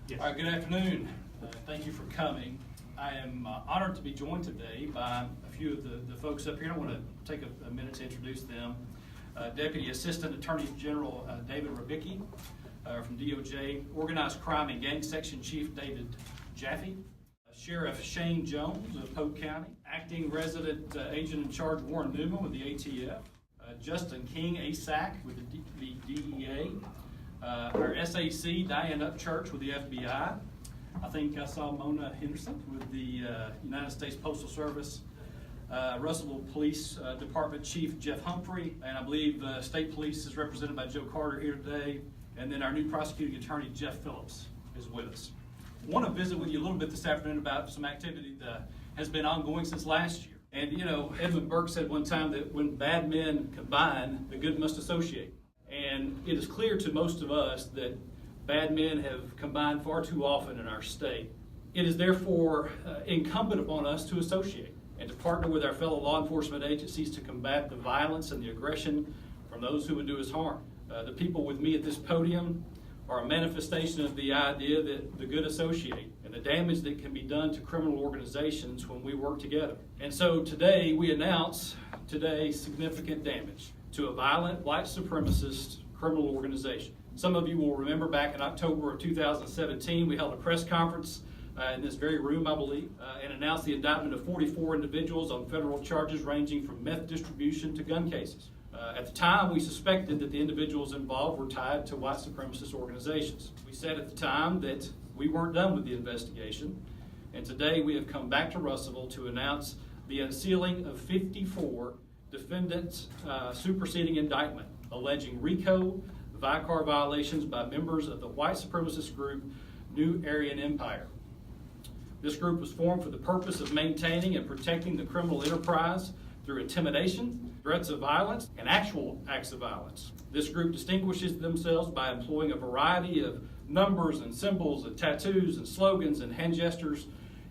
Yes. All right, good afternoon. Thank you for coming. I am honored to be joined today by a few of the folks up here. I want to take a minute to introduce them. Deputy Assistant Attorney General David Rubicki from DOJ, Organized Crime and Gang Section Chief David Jaffe, Sheriff Shane Jones of Polk County, Acting Resident Agent in Charge Warren Newman with the ATF, Justin King, ASAC with the DEA, our SAC, Diane Upchurch with the FBI. I think I saw Mona Henderson with the United States Postal Service, Russellville Police Department Chief Jeff Humphrey, and I believe State Police is represented by Joe Carter here today, and then our new prosecuting attorney Jeff Phillips is with us. I want to visit with you a little bit this afternoon about some activity that has been ongoing since last year. And you know, Edmund Burke said one time that when bad men combine, the good must associate. And it is clear to most of us that bad men have combined far too often in our state. It is therefore incumbent upon us to associate and to partner with our fellow law enforcement agencies to combat the violence and the aggression from those who would do us harm. The people with me at this podium are a manifestation of the idea that the good associate and the damage that can be done to criminal organizations when we work together. And so today we announce significant damage to a violent white supremacist criminal organization. Some of you will remember back in October of 2017, we held a press conference in this very room, I believe, and announced the indictment of 44 individuals on federal charges ranging from meth distribution to gun cases. At the time, we suspected that the individuals involved were tied to white supremacist organizations. We said at the time that we weren't done with the investigation, and today we have come back to Russellville to announce the unsealing of 54 defendants' superseding indictment alleging RICO Vicar violations by members of the white supremacist group New Aryan Empire. This group was formed for the purpose of maintaining and protecting the criminal enterprise through intimidation, threats of violence, and actual acts of violence. This group distinguishes themselves by employing a variety of numbers and symbols and tattoos and slogans and hand gestures,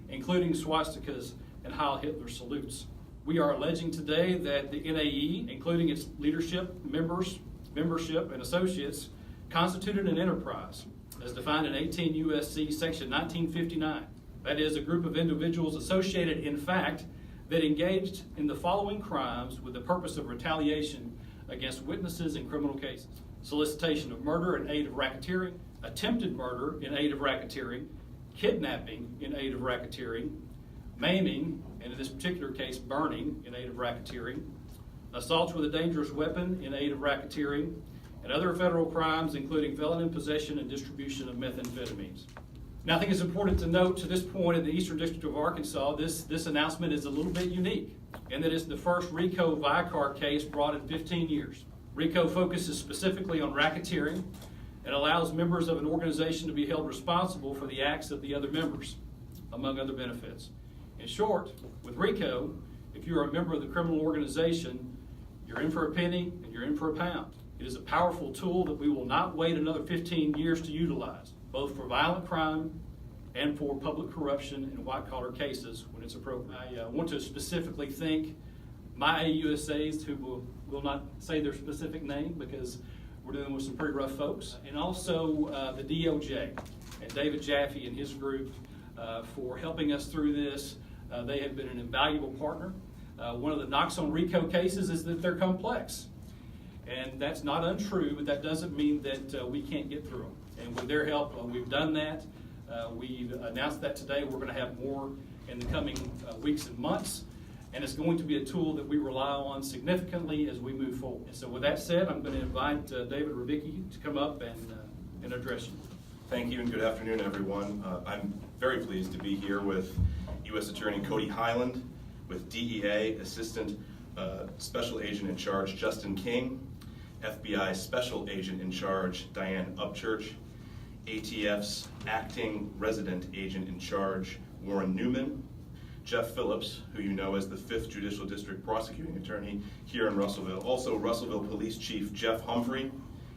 including swastikas and Heil Hitler salutes. We are alleging today that the NAE, including its leadership, membership, and associates, constituted an enterprise as defined in 18 U.S.C. Section 1959. That is, a group of individuals associated, in fact, that engaged in the following crimes with the purpose of retaliation against witnesses in criminal cases: solicitation of murder in aid of racketeering, attempted murder in aid of racketeering, kidnapping in aid of racketeering, maiming, and in this particular case, burning in aid of racketeering, assaults with a dangerous weapon in aid of racketeering, and other federal crimes, including felon in possession and distribution of methamphetamines. Now, I think it's important to note to this point in the Eastern District of Arkansas, this announcement is a little bit unique, in that it's the first RICO Vicar case brought in 15 years. RICO focuses specifically on racketeering and allows members of an organization to be held responsible for the acts of the other members, among other benefits. In short, with RICO, if you're a member of the criminal organization, you're in for a penny and you're in for a pound. It is a powerful tool that we will not wait another 15 years to utilize, both for violent crime and for public corruption in white-collar cases when it's appropriate. I want to specifically thank my AUSAs, who will not say their specific name because we're dealing with some pretty rough folks, and also the DOJ and David Jaffe and his group for helping us through this. They have been an invaluable partner. One of the knocks on RICO cases is that they're complex. And that's not untrue, but that doesn't mean that we can't get through them. And with their help, we've done that. We've announced that today. We're going to have more in the coming weeks and months. And it's going to be a tool that we rely on significantly as we move forward. And so with that said, I'm going to invite David Rubicki to come up and address you. Thank you and good afternoon, everyone. I'm very pleased to be here with U.S. Attorney Cody Highland, with DEA Assistant Special Agent in Charge Justin King, FBI Special Agent in Charge Diane Upchurch, ATF's Acting Resident Agent in Charge Warren Newman, Jeff Phillips, who you know as the 5th Judicial District Prosecuting Attorney here in Russellville, also Russellville Police Chief Jeff Humphrey,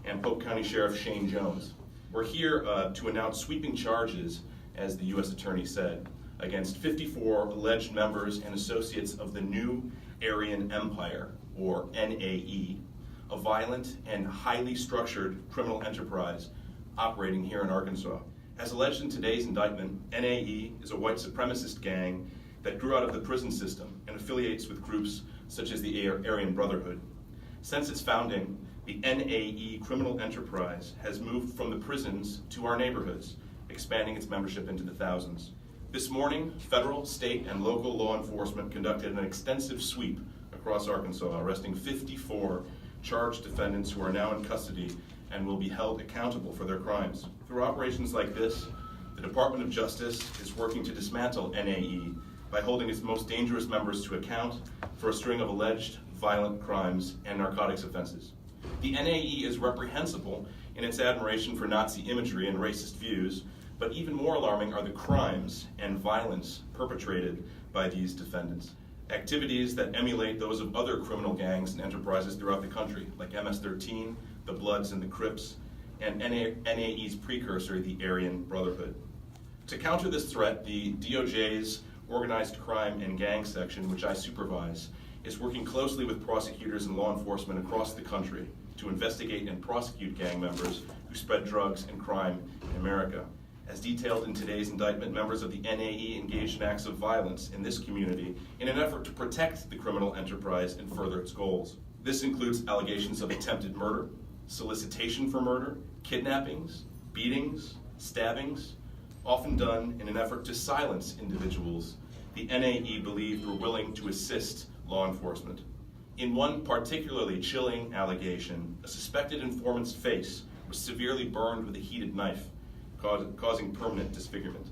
and Polk County Sheriff Shane Jones. We're here to announce sweeping charges, as the U.S. Attorney said, against 54 alleged members and associates of the New Aryan Empire, or NAE, a violent and highly structured criminal enterprise operating here in Arkansas. As alleged in today's indictment, NAE is a white supremacist gang that grew out of the prison system and affiliates with groups such as the Aryan Brotherhood. Since its founding, the NAE criminal enterprise has moved from the prisons to our neighborhoods, expanding its membership into the thousands. This morning, federal, state, and local law enforcement conducted an extensive sweep across Arkansas, arresting 54 charged defendants who are now in custody and will be held accountable for their crimes. Through operations like this, the Department of Justice is working to dismantle NAE by holding its most dangerous members to account for a string of alleged violent crimes and narcotics offenses. The NAE is reprehensible in its admiration for Nazi imagery and racist views, but even more alarming are the crimes and violence perpetrated by these defendants. Activities that emulate those of other criminal gangs and enterprises throughout the country, like MS-13, the Bloods and the Crips, and NAE's precursor, the Aryan Brotherhood. To counter this threat, the DOJ's Organized Crime and Gang Section, which I supervise, is working closely with prosecutors and law enforcement across the country to investigate and prosecute gang members who spread drugs and crime in America. As detailed in today's indictment, members of the NAE engaged in acts of violence in this community in an effort to protect the criminal enterprise and further its goals. This includes allegations of attempted murder, solicitation for murder, kidnappings, beatings, stabbings, often done in an effort to silence individuals the NAE believed were willing to assist law enforcement. In one particularly chilling allegation, a suspected informant's face was severely burned with a heated knife, causing permanent disfigurement.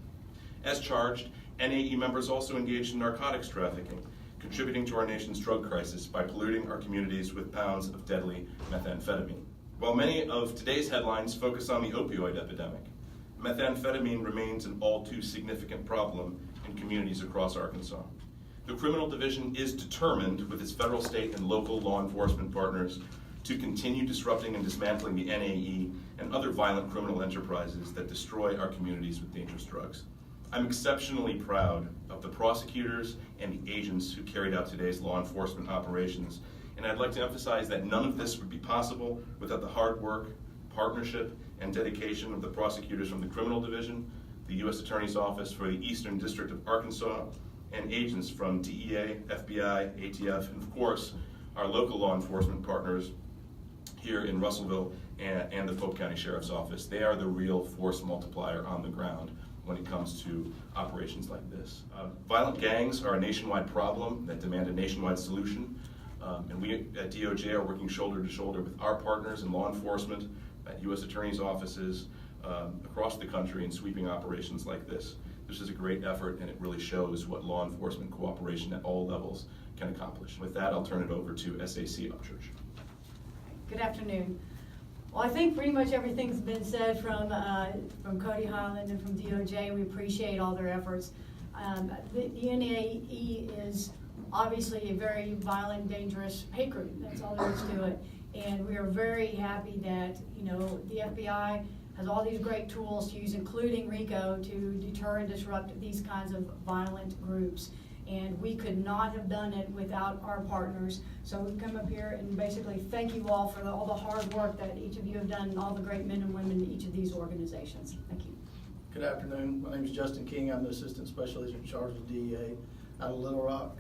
As charged, NAE members also engaged in narcotics trafficking, contributing to our nation's drug crisis by polluting our communities with pounds of deadly methamphetamine. While many of today's headlines focus on the opioid epidemic, methamphetamine remains an all too significant problem in communities across Arkansas. The Criminal Division is determined, with its federal, state, and local law enforcement partners, to continue disrupting and dismantling the NAE and other violent criminal enterprises that destroy our communities with dangerous drugs. I'm exceptionally proud of the prosecutors and the agents who carried out today's law enforcement operations, and I'd like to emphasize that none of this would be possible without the hard work, partnership, and dedication of the prosecutors from the Criminal Division, the U.S. Attorney's Office for the Eastern District of Arkansas, and agents from DEA, FBI, ATF, and of course, our local law enforcement partners here in Russellville and the Polk County Sheriff's Office. They are the real force multiplier on the ground when it comes to operations like this. Violent gangs are a nationwide problem that demand a nationwide solution, and we at DOJ are working shoulder to shoulder with our partners in law enforcement, at U.S. Attorney's offices across the country in sweeping operations like this. This is a great effort, and it really shows what law enforcement cooperation at all levels can accomplish. With that, I'll turn it over to SAC Upchurch. Good afternoon. Well, I think pretty much everything's been said from Cody Highland and from DOJ. We appreciate all their efforts. The NAE is obviously a very violent, dangerous hate group. That's all there is to it. And we are very happy that, the FBI has all these great tools to use, including RICO, to deter and disrupt these kinds of violent groups. And we could not have done it without our partners. So we come up here and basically thank you all for all the hard work that each of you have done and all the great men and women in each of these organizations. Thank you. Good afternoon. My name is Justin King. I'm the Assistant Special Agent in charge of DEA out of Little Rock.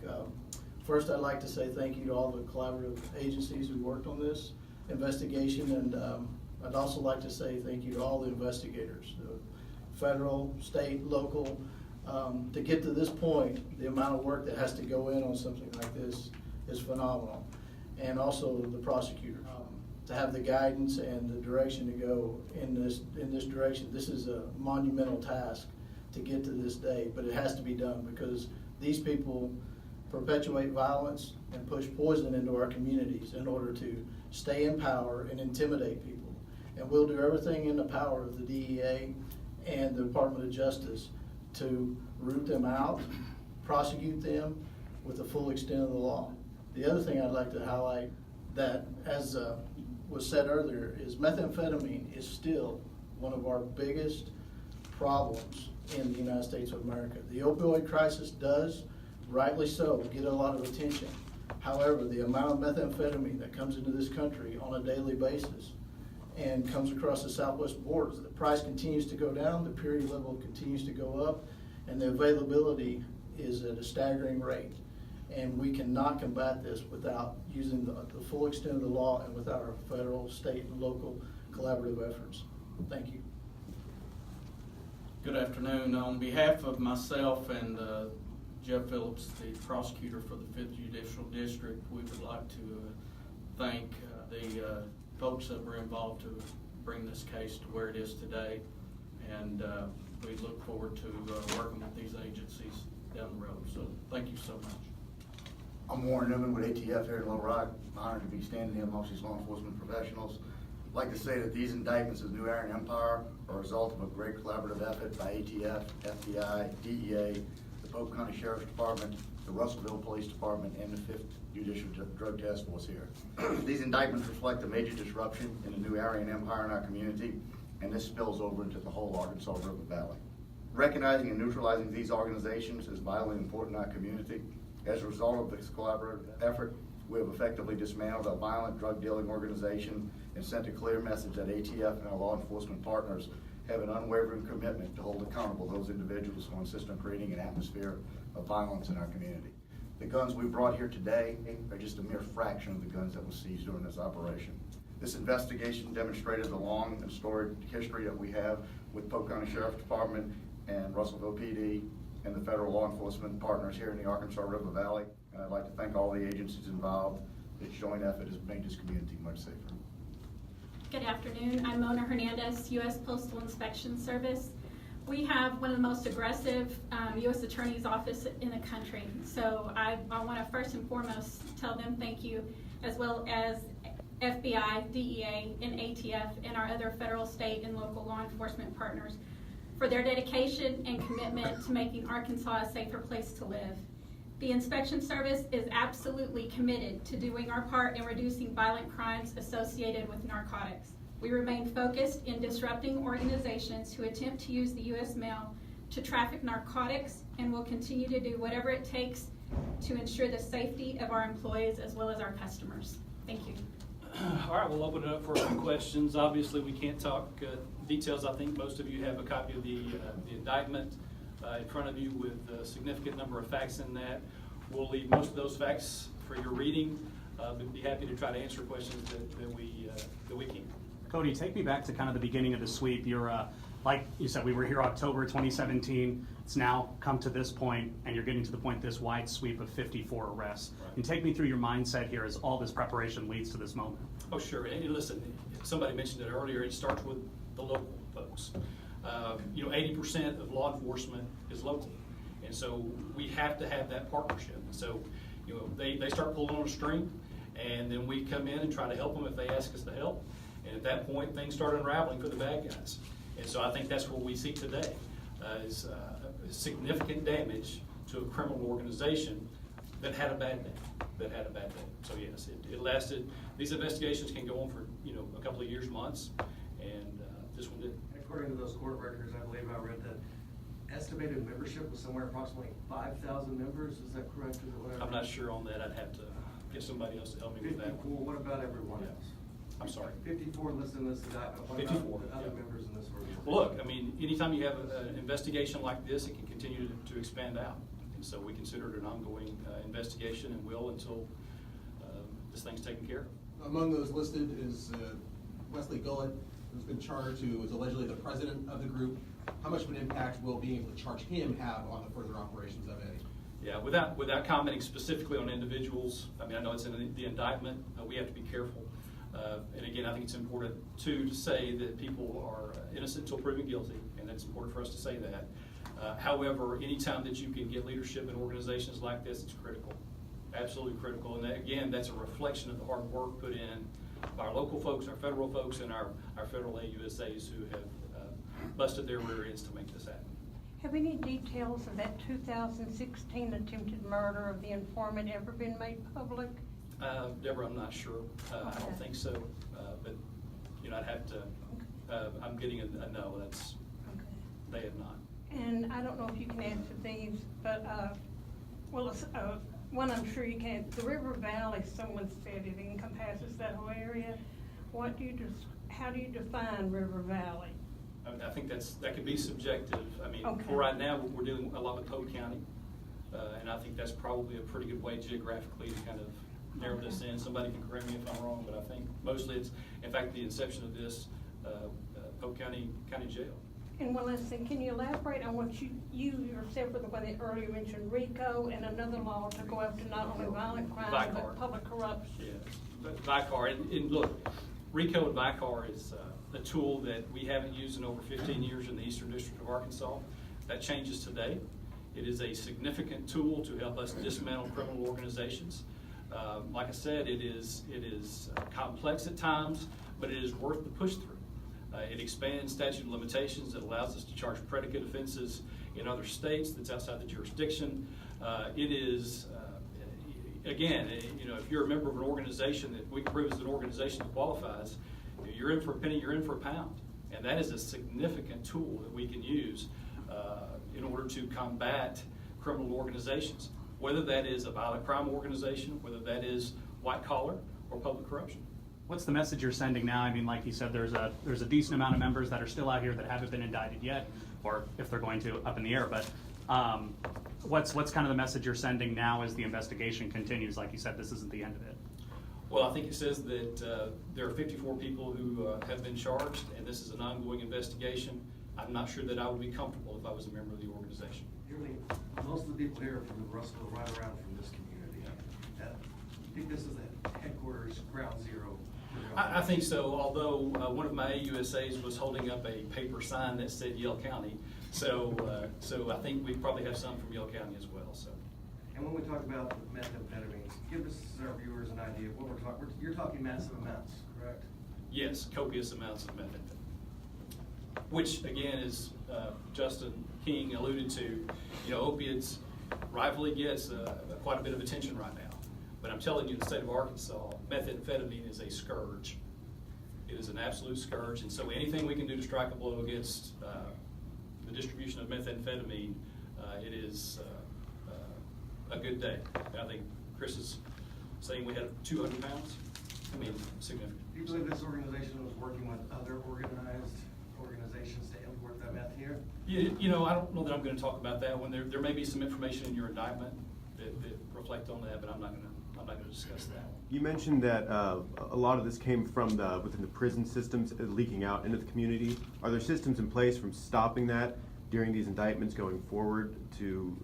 First, I'd like to say thank you to all the collaborative agencies who worked on this investigation, and I'd also like to say thank you to all the investigators, the federal, state, local. To get to this point, the amount of work that has to go in on something like this is phenomenal. And also the prosecutor, to have the guidance and the direction to go in this direction. This is a monumental task to get to this day, but it has to be done because these people perpetuate violence and push poison into our communities in order to stay in power and intimidate people. And we'll do everything in the power of the DEA and the Department of Justice to root them out, prosecute them with the full extent of the law. The other thing I'd like to highlight that, as was said earlier, is methamphetamine is still one of our biggest problems in the United States of America. The opioid crisis does, rightly so, get a lot of attention. However, the amount of methamphetamine that comes into this country on a daily basis and comes across the southwest border. The price continues to go down, the purity level continues to go up, and the availability is at a staggering rate. And we cannot combat this without using the full extent of the law and without our federal, state, and local collaborative efforts. Thank you. Good afternoon. On behalf of myself and Jeff Phillips, the prosecutor for the 5th Judicial District, we would like to thank the folks that were involved to bring this case to where it is today. And we look forward to working with these agencies down the road. So thank you so much. I'm Warren Newman with ATF here in Little Rock. I'm honored to be standing here amongst these law enforcement professionals. I'd like to say that these indictments of the new Aryan Empire are a result of a great collaborative effort by ATF, FBI, DEA, the Polk County Sheriff's Department, the Russellville Police Department, and the 5th Judicial Drug Task Force here. These indictments reflect a major disruption in the new Aryan Empire in our community, and this spills over into the whole Arkansas River Valley. Recognizing and neutralizing these organizations is vitally important in our community. As a result of this collaborative effort, we have effectively dismantled a violent drug dealing organization and sent a clear message that ATF and our law enforcement partners have an unwavering commitment to hold accountable those individuals who insist on creating an atmosphere of violence in our community. The guns we brought here today are just a mere fraction of the guns that were seized during this operation. This investigation demonstrated the long and storied history that we have with Polk County Sheriff's Department and Russellville PD and the federal law enforcement partners here in the Arkansas River Valley. And I'd like to thank all the agencies involved. This joint effort has made this community much safer. Good afternoon. I'm Mona Hernandez, U.S. Postal Inspection Service. We have one of the most aggressive U.S. Attorney's Office in the country. So I want to first and foremost tell them thank you, as well as FBI, DEA, and ATF, and our other federal, state, and local law enforcement partners for their dedication and commitment to making Arkansas a safer place to live. The Inspection Service is absolutely committed to doing our part in reducing violent crimes associated with narcotics. We remain focused in disrupting organizations who attempt to use the U.S. mail to traffic narcotics, and will continue to do whatever it takes to ensure the safety of our employees as well as our customers. Thank you. All right, we'll open it up for some questions. Obviously, we can't talk details. I think most of you have a copy of the indictment in front of you with a significant number of facts in that. We'll leave most of those facts for your reading, but be happy to try to answer questions that we can. Cody, take me back to kind of the beginning of the sweep. You're, like you said, we were here October 2017. It's now come to this point, and you're getting to the point, this wide sweep of 54 arrests. Right. And take me through your mindset here as all this preparation leads to this moment. Oh, sure. And listen, somebody mentioned it earlier, it starts with the local folks. 80% of law enforcement is local. And so we have to have that partnership. So, they start pulling on a string, and then we come in and try to help them if they ask us to help. And at that point, things start unraveling for the bad guys. And so I think that's what we see today, is significant damage to a criminal organization that had a bad day. So yes, it lasted. These investigations can go on for a couple of years, months, and this one did. According to those court records, I believe I read that estimated membership was somewhere approximately 5,000 members. Is that correct? Is it whatever? I'm not sure on that. I'd have to get somebody else to help me with that 54. one. What about everyone Yeah. else? I'm sorry. 54 listed in this indictment. What 54, about the other yeah. members in this organization? Well, look, anytime you have an investigation like this, it can continue to expand out. And so we consider it an ongoing investigation, and will until this thing's taken care of. Among those listed is Wesley Gullet, who's been charged, who is allegedly the president of the group. How much of an impact will being able to charge him have on the further operations of it? Yeah, without commenting specifically on individuals, I know it's in the indictment. We have to be careful. And again, I think it's important to say that people are innocent until proven guilty, and that's important for us to say that. However, anytime that you can get leadership in organizations like this, it's critical, absolutely critical. And that, again, that's a reflection of the hard work put in by our local folks, our federal folks, and our federal AUSAs who have busted their rear ends to make this happen. Have any details of that 2016 attempted murder of the informant ever been made public? Deborah, I'm not sure. I don't think so. But I'd have to. I'm getting a no. That's okay. They have not. And I don't know if you can answer these, but one I'm sure you can. The River Valley, someone said it encompasses that whole area. how do you define River Valley? I think that could be subjective. I mean, Okay. for right now, we're dealing a lot with Polk County, and I think that's probably a pretty good way geographically to kind of narrow this in. Somebody can correct me if I'm wrong, but I think mostly it's, in fact, the inception of this, Polk County Jail. And one last thing, can you elaborate on what you yourself were the one that earlier mentioned RICO and another law to go after not only violent crime, Vicar. but public corruption? Yeah, Vicar, and look, RICO and Vicar is a tool that we haven't used in over 15 years in the Eastern District of Arkansas. That changes today. It is a significant tool to help us dismantle criminal organizations. Like I said, it is complex at times, but it is worth the push through. It expands statute of limitations. It allows us to charge predicate offenses in other states that's outside the jurisdiction. It is, again, if you're a member of an organization that we can prove as an organization that qualifies, you're in for a penny, you're in for a pound. And that is a significant tool that we can use in order to combat criminal organizations, whether that is a violent crime organization, whether that is white collar or public corruption. What's the message you're sending now? I mean, like you said, there's a decent amount of members that are still out here that haven't been indicted yet, or if they're going to, up in the air. But what's kind of the message you're sending now as the investigation continues? Like you said, this isn't the end of it. Well, I think it says that there are 54 people who have been charged, and this is an ongoing investigation. I'm not sure that I would be comfortable if I was a member of the organization. Most of the people here are from the Russellville, right around from this community. I think this is the headquarters, ground zero. I think so, although one of my AUSAs was holding up a paper sign that said Yell County. So I think we probably have some from Yell County as well. So. And when we talk about methamphetamines, give us, our viewers, an idea of what we're talking. You're talking massive amounts, correct? Yes, copious amounts of methamphetamine, which again, as Justin King alluded to, opiates rightfully gets quite a bit of attention right now. But I'm telling you, in the state of Arkansas, methamphetamine is a scourge. It is an absolute scourge, and so anything we can do to strike a blow against the distribution of methamphetamine, it is a good day. And I think Chris is saying we had 200 pounds. I mean, significant. Do you believe this organization was working with other organized organizations to import that meth here? Yeah, I don't know that I'm going to talk about that one. There may be some information in your indictment that reflect on that, but I'm not going to discuss that. You mentioned that a lot of this came from within the prison systems leaking out into the community. Are there systems in place from stopping that during these indictments going forward to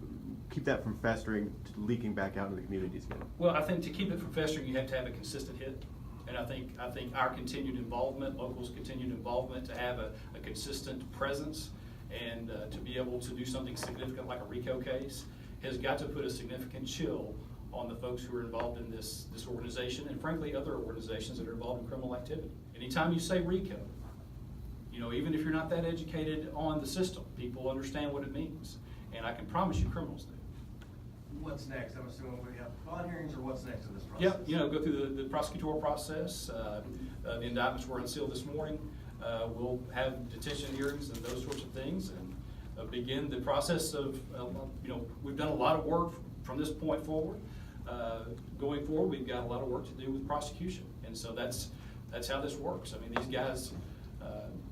keep that from festering, to leaking back out into the communities again? Well, I think to keep it from festering, you have to have a consistent hit. And I think our continued involvement, locals' continued involvement, to have a consistent presence and to be able to do something significant like a RICO case has got to put a significant chill on the folks who are involved in this organization and frankly other organizations that are involved in criminal activity. Anytime you say RICO, even if you're not that educated on the system, people understand what it means. And I can promise you criminals do. What's next? I'm assuming we have bond hearings, or what's next in this process? Yep, go through the prosecutorial process. The indictments were unsealed this morning. We'll have detention hearings and those sorts of things, and begin the process of, we've done a lot of work from this point forward. Going forward, we've got a lot of work to do with prosecution, and so that's how this works. I mean, these guys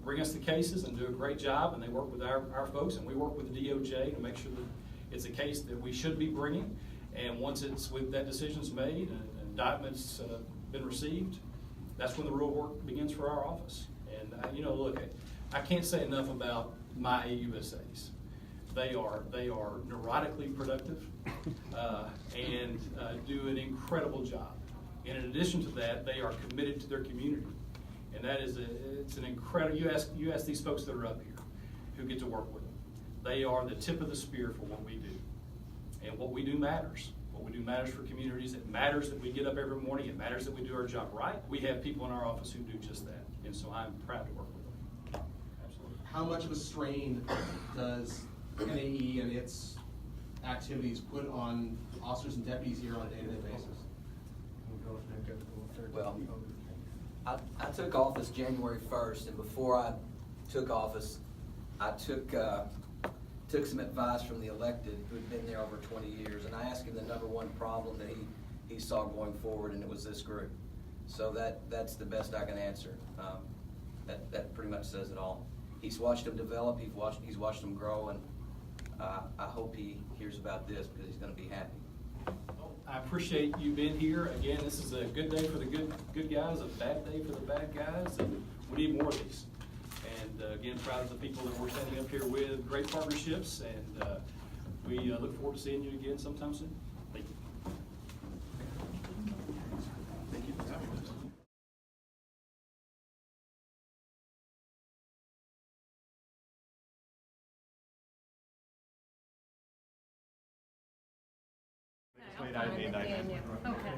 bring us the cases and do a great job, and they work with our folks, and we work with the DOJ to make sure that it's a case that we should be bringing. And once that decision's made and indictment's been received, that's when the real work begins for our office. And look, I can't say enough about my AUSAs. They are neurotically productive and do an incredible job. And in addition to that, they are committed to their community, and that is it's an incredible. You ask these folks that are up here who get to work with them. They are the tip of the spear for what we do, and what we do matters. What we do matters for communities. It matters that we get up every morning. It matters that we do our job right. We have people in our office who do just that, and so I'm proud to work with them. Absolutely. How much of a strain does NAE and its activities put on officers and deputies here on a day-to-day basis? Well, I took office January 1st, and before I took office, I took some advice from the elected who had been there over 20 years, and I asked him the number one problem that he saw going forward, and it was this group. So that's the best I can answer. That pretty much says it all. He's watched them develop, he's watched them grow, and I hope he hears about this because he's going to be happy. Well, I appreciate you being here. Again, this is a good day for the good guys, a bad day for the bad guys, and we need more of these. And again, proud of the people that we're standing up here with, great partnerships, and we look forward to seeing you again sometime soon. Thank you. Thank you. Wait, I made that. Okay.